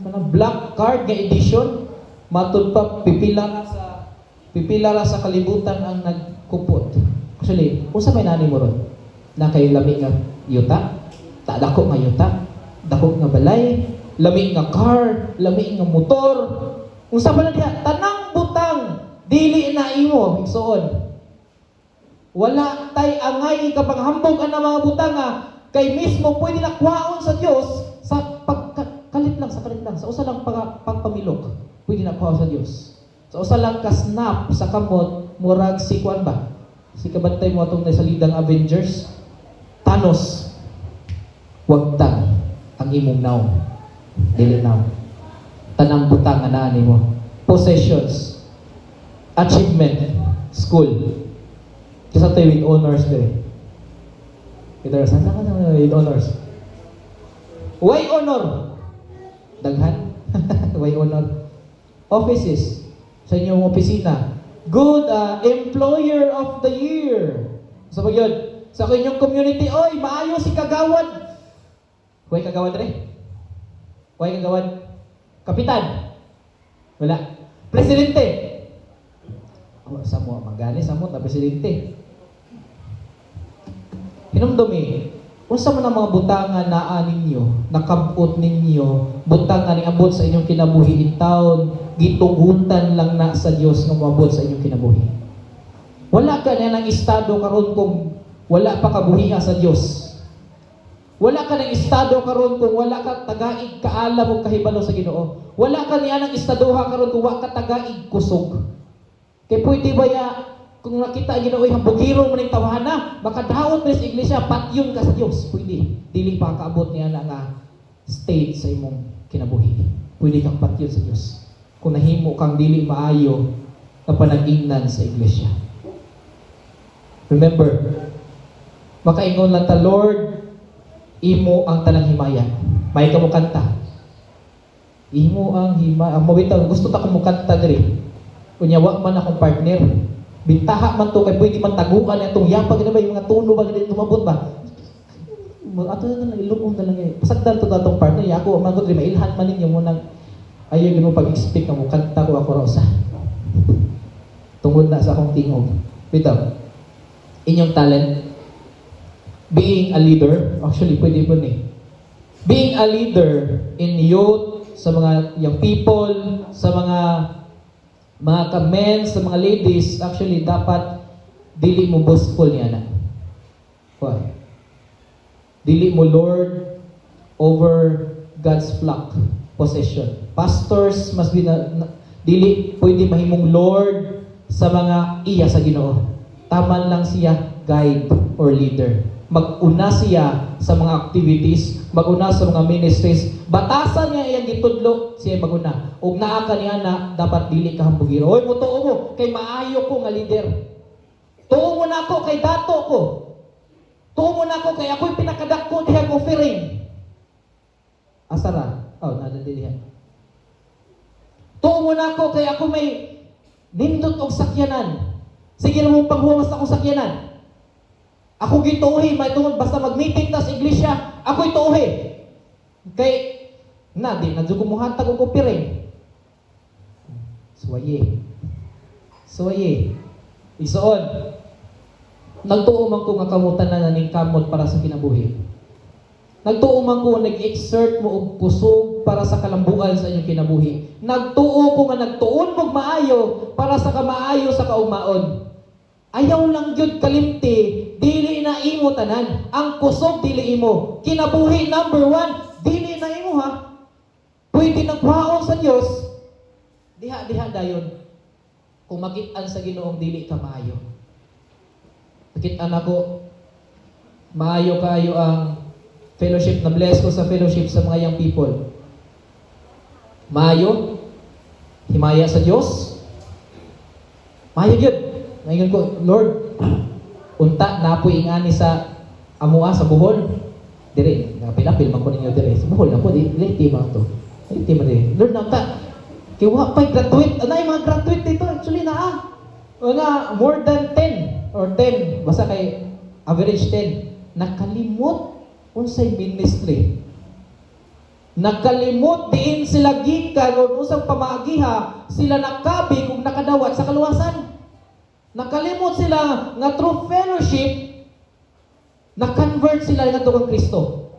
kanang black card nga edition, matud pa pipila ra sa kalibutan ang nagkupot. Actually, unsa may nani mo ron? Na kay lami nga yuta, ta dako nga yuta, dako nga balay, lami nga car, lami nga motor. Unsa man diha? Tanang butang dili na imo igsuon. Wala tay angay kapanghambog ang mga butang nga kay mismo pwede na kuhaon sa Dios sa kalit lang sa usa lang pagpamilok. Pwede na kuhaon sa Dios. Sa usa lang ka snap sa kamot murag si kuan ba? Si kabantay mo atong nasalidang Avengers. Thanos. Wagtang ang imong now. Dili now. Tanang butang nga naa nimo. Possessions. Achievement. School. Kisa tayo with honors dire. Saan ka na with honors? Why honor? Daghan? Why honor? Offices. Sa inyong opisina. Good employer of the year. So yun, sa inyong community, oy, maayo si kagawad. Why kagawad re? Why kagawad? Kapitan. Wala. Presidente. Oh, samo magaling samo na presidente. Hinumdumi, unsa man ang mga butangan naa ninyo, nakabot ninyo, butangan niabot sa inyong kinabuhi in taon, gitugutan lang na sa Dios nga moabot sa inyong kinabuhi. Wala ka na ng estado karon kung wala pa kabuhian sa Dios. Wala ka ng estado karon kung wala ka tagaig kaalam og kahibalo sa Ginoo. Wala ka niya ng estadoha karon kung wala ka tagaig kusog. Kay pwede ba ya kung nakita Ginoo hambugiro mo ning tawhana, makadaot mo sa iglesia, patyon ka sa Dios. Pwede. Dili pa kaabot niya na nga state sa imong kinabuhi. Pwede kang patyon sa Dios. Kung nahimo kang dili maayo na panag-ingnan sa iglesia. Remember, makaingon lang ta, Lord, imo ang tanang himaya. May ka mo kanta. Imo ang himaya. Ang mabitaw, gusto ta ko mo kanta diri. Kunya wa man akong partner. Bintaha man to kay pwede man taguan itong yapag na ba yung mga tuno ba ganito tumabot ba? Ato na lang ilubong na lang eh. Pasagdan to datong partner ya ako man ko diri mailhan man ninyo mo nang ayo gino pag-expect mo kanta ko ako raw sa. Tungod na sa akong tingog. Bitaw. Inyong talent being a leader, actually pwede po ni. Being a leader in youth, sa mga young people, sa mga men, sa mga ladies, actually dapat dili mo boastful niya na. Why? Dili mo Lord over God's flock possession. Pastors must be dili pwede mahimong Lord sa mga iya sa Ginoo. Taman lang siya guide or leader. Mag-una siya sa mga activities, mag-una sa mga ministries. Batasan niya iyang gitudlo, siya mag-una. Ug naa ka niya na dapat dili ka hambugiro. Oy, mutuo mo kay maayo ko nga leader. Tuo mo na ako kay dato ko. Tuo mo na ako kay ako'y pinakadako diha offering. Asara. Oh, nadadilihan. Tuo mo na ako kay ako may nindot og sakyanan. Sige na mong panghuwas akong sakyanan. Ako gituhi, may tungod basta mag-meeting ta sa iglesia, ako'y tuhi. Kay di nadyo ko muhatag og offering. Suwaye. Igsoon, nagtuo man ko nga kamutan na naning kamot para sa kinabuhi. Nagtuo man ko nag-exert mo og kusog para sa kalambuan sa inyong kinabuhi. Nagtuo ko nga nagtuon mo maayo para sa kamaayo sa kaugmaon. Ayaw lang gyud kalimti, dili na imo tanan. Ang kusog dili imo. Kinabuhi number 1, dili na imo ha. Pwede nagwaon sa Dios. Diha dayon. Kung makit-an sa Ginoong dili ka maayo. Makit-an ako maayo kayo ang fellowship, na bless ko sa fellowship sa mga young people. Maayo, himaya sa Diyos. Maayo yun. Ngayon ko, Lord, unta napoy ingani sa amua sa Bohol. Dire, napilapil man ko ninyo dire. Sa Bohol na po, late man to. Late man dire. Lord, nanta, kiwa pa'y graduate. Ano yung mga graduate dito? Actually na more than 10 or 10. Basta kay average 10. Nakalimot unsay ministry. Nakalimot diin sila gikan o usang pamaagiha, sila nakabi kung nakadawat sa kaluwasan. Nakalimot sila nga through fellowship, na-convert sila nga kang Kristo.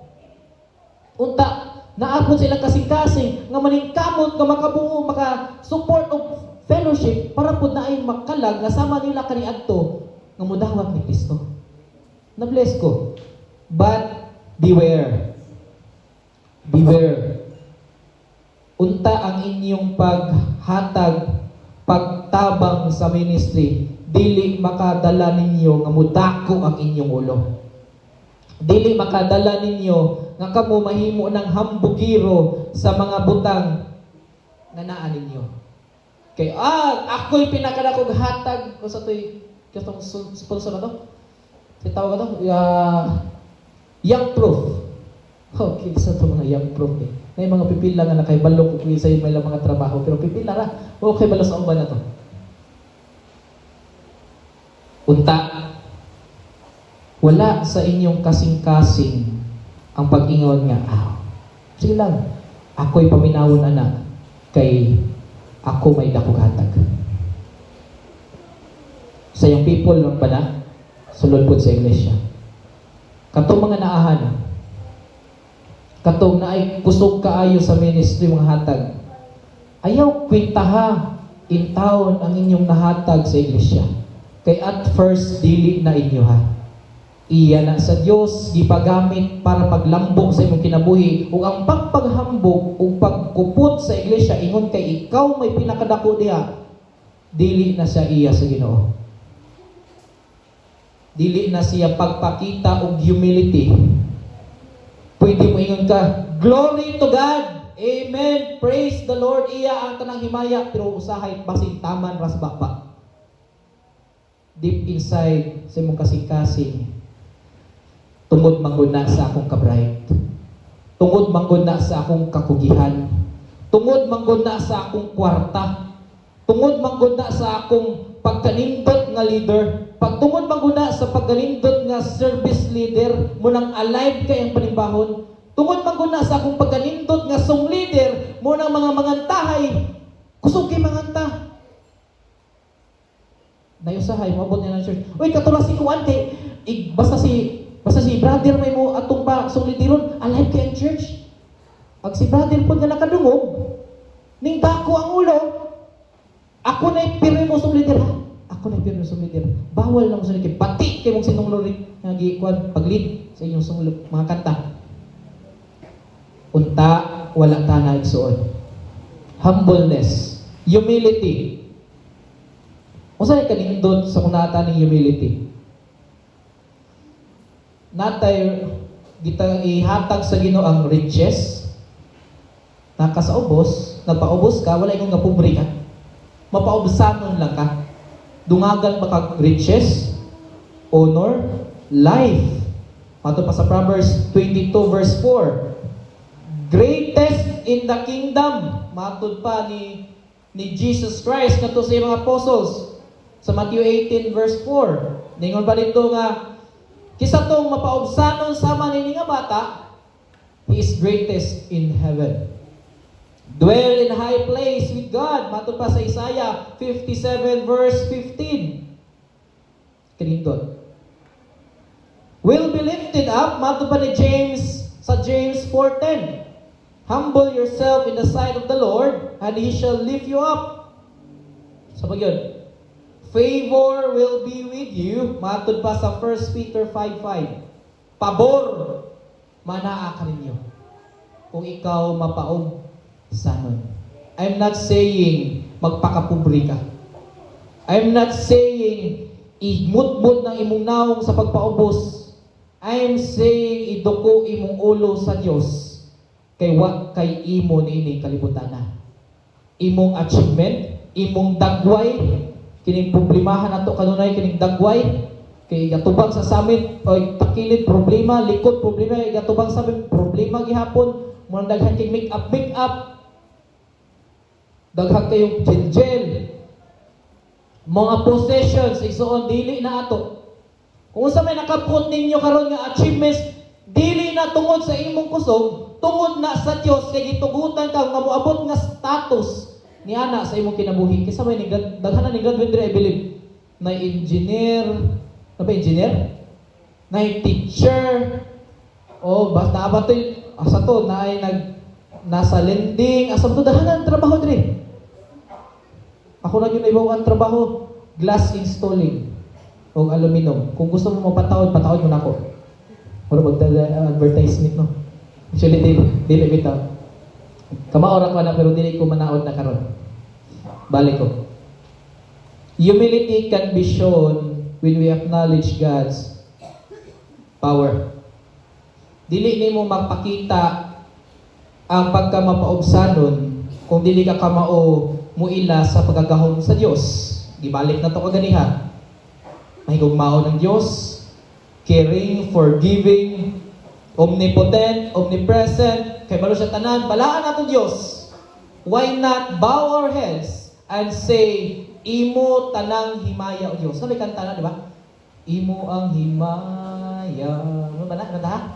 Unta, naabot sila kasing-kasing nga maningkamot nga makabuo, maka-support of fellowship para pud na ay makalag nga sama nila kaniadto nga mudawat ni Kristo. Na-bless ko. But beware. Beware. Unta ang inyong paghatag, pagtabang sa ministry, dili makadala ninyo nga mudako ang inyong ulo. Dili makadala ninyo nga kamo mahimo ng hambugiro sa mga butang nga naa ninyo. Kay ako'y pinakadakog hatag o sa to'y katong sponsor na to. Tawag ka to? Young proof. Okay, sa ito mga young proof eh. May mga pipila nga nakaibalok kung sa may mga trabaho, pero pipila ra. Okay, balo sa umba na to. Unta, wala sa inyong kasing-kasing ang pag-ingon nga, sige lang, ako'y paminawon anak, kay ako may dakog hatag. Sa yung people lang pa na, sulod po sa iglesia. Katong mga naahan, katong na ay kusog kaayo sa ministry mga hatag, ayaw kwintaha in town ang inyong nahatag sa iglesia. Kay at first, dili na inyo ha. Iya na sa Dios gipagamit para paglambok sa imong kinabuhi, ug ang pagpaghambog ug pagkupot sa iglesia ingon kay ikaw may pinakadako diha, dili na siya iya sa Ginoo. Dili na siya pagpakita og humility. Pwede mo ingon ka, glory to God, amen, praise the Lord, iya ang tanang himaya, pero usahay basing taman ras baba. Deep inside sa imong kasing-kasing, tungod manggod na sa akong kabright, tungod manggod na sa akong kakugihan, tungod manggod na sa akong kwarta, tungod manggod na sa akong pagkanindot nga leader, pagtungod manggod na sa pagkanindot nga service leader, munang alive kay ang panimbahon, tungod manggod na sa akong pagkanindot nga song leader, munang mga mangantahay, kusog kay manganta. Nayusahay, maabot niya ng church. Uy, katulad si Kuan kay, basta si brother may mo atong pa solidiron, alive kay ang church. Pag si brother po nga nakadungog, ning dako ang ulo, ako na ipirme mo solidir ha. Ako na ipirme mo solidir. Bawal na mo solidir. Pati kay mong sinunglurit nga gikuan pag-lead sa inyong mga kanta. Unta, wala ta na igsuon. Humbleness, humility. Unsay kanindot sa kunata ng humility? Natay kita ihatag sa Ginoo ang riches. Nakasaubos, napaubos ka, wala ikong pobre ka. Mapaubusanon lang ka. Dungagan ba kag riches, honor, life. Mato pa sa Proverbs 22 verse 4. Greatest in the kingdom. Matod pa ni Jesus Christ kadto sa mga apostles. Sa Matthew 18 verse 4, ningon pa dito nga, kisa tong mapaubsanon sama ni nga bata, he is greatest in heaven. Dwell in high place with God. Matod pa sa Isaiah 57 verse 15. Kinindot. Will be lifted up, mato pa ni James sa James 4:10. Humble yourself in the sight of the Lord, and He shall lift you up. Sa yun. Favor will be with you, matod pa sa 1 Peter 5:5. Pabor, manaa ka ninyo. Kung ikaw mapaog sanon. I'm not saying magpakapubri ka. I'm not saying imutmut ng imong naong sa pagpaubos. I'm saying iduko imong ulo sa Dios. Kay wa kay imo niini kalibutan na. Imong achievement, imong dagway, kining problemahan nato kanunay kining dagway, kay gatubang sa summit o takilid problema, likod problema, gatubang sa problema gihapon, mo daghan kay make up. Daghan kayong gel. Mga possessions, igsuon dili na ato. Kung sa may nakaput ninyo karon nga achievements, dili na tungod sa imong kusog, tungod na sa Dios kay gitugutan ka nga moabot nga status ni ana sa imong kinabuhi. Kaysa may daghanan ni graduate I believe na engineer, na ba engineer? Na teacher. O basta abatoy asa to na ay nasa lending, asa to daghanan trabaho diri. Ako na yun ibang trabaho, glass installing o aluminum. Kung gusto mo mapatawad, patawad mo na ako. Wala mag-advertisement, no? Actually, dili bitaw. Kamaorak ko na, pero dili ko manaod na karon. Balik ko. Humility can be shown when we acknowledge God's power. Dili nimo magpakita ang pagkamapaubsanon kung dili ka kamao muila sa pagagahom sa Dios. Gibalik na to kaganiha. Mahigugmao ng Dios, caring, forgiving, omnipotent, omnipresent, kay balo siya tanan, balaan nato Dios. Why not bow our heads and say, imo tanang himaya o Dios. Sabi kanta na, di ba? Imo ang himaya. Ano ba na? Kanta?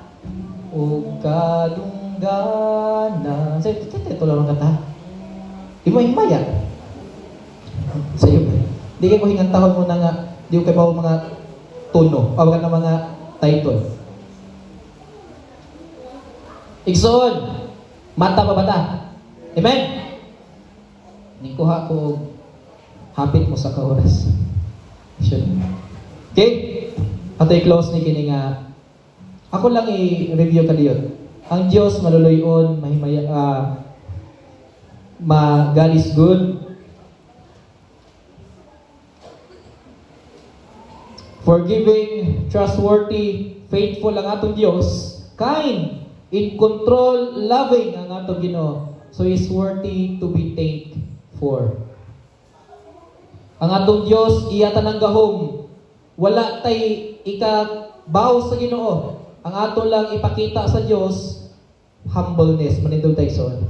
O kadunggana. Sabi, ito lang ang kanta. Imo ang himaya. Sa iyo. Di kayo ko hingantahon mo na nga, di ko kayo mga tono, o na mga title. Igsoon, mata pa bata. Amen? Nikuha ko hapit mo sa kaoras. Okay? Ato i-close ni kini nga. Ako lang i-review ka diyon. Ang Dios maluluyon, mahimaya, God is good. Forgiving, trustworthy, faithful ang atong Dios. Kind, in control, loving ang atong Ginoo. So is worthy to be thanked for. Ang atong Dios iya tanang gahom. Wala tay ikabaw sa Ginoo. Ang ato lang ipakita sa Dios humbleness. Manindog tayo son.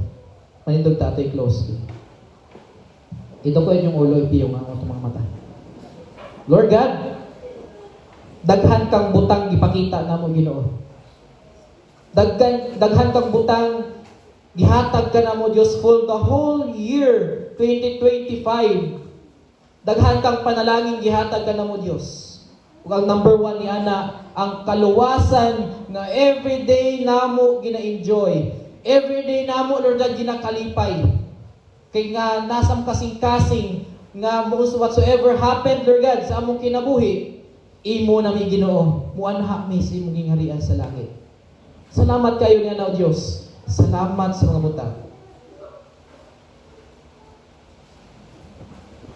Manindog ta ato'y close. Ito ko yung ulo ipiyong ang atong mga mata. Lord God, daghan kang butang ipakita namo Ginoo. Daghan kang butang gihatag ka namo Dios for the whole year 2025. Daghan kang panalangin gihatag ka namo Dios. Ug ang number 1 ni ana ang kaluwasan nga everyday namo gina-enjoy. Everyday namo Lord God ginakalipay. Kay nga nasam kasing-kasing nga whatsoever happened Lord God sa among kinabuhi, imo na mi Ginoo, muanha mi sa imong gingharian sa langit. Salamat kayo niya na o Diyos. Salamat sa mga butang.